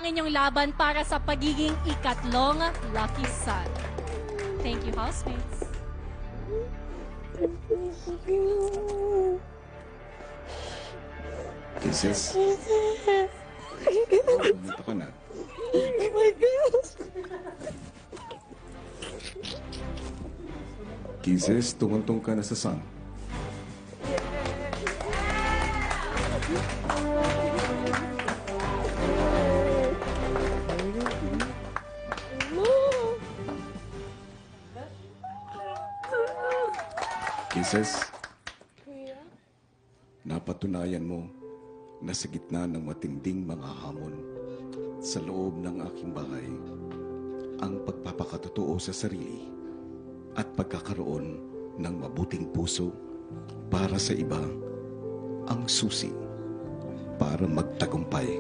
ang inyong laban para sa pagiging ikatlong lucky son. Thank you, housemates. Kisses? Pumunta ka na. Kisses, tumuntong ka na sa sun. Kisses, napatunayan mo na sa gitna ng matinding mga hamon sa loob ng aking bahay, ang pagpapakatotoo sa sarili at pagkakaroon ng mabuting puso para sa iba ang susi para magtagumpay.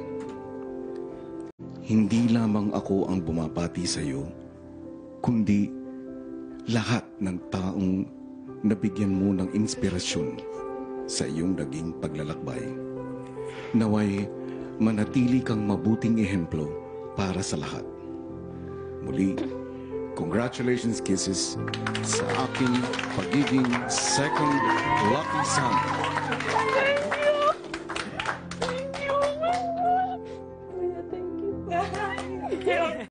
Hindi lamang ako ang bumabati sa iyo, kundi lahat ng taong nabigyan mo ng inspirasyon sa iyong naging paglalakbay. Naway manatili kang mabuting ehemplo para sa lahat. Muli, congratulations, Kisses, sa aking pagiging second lucky son.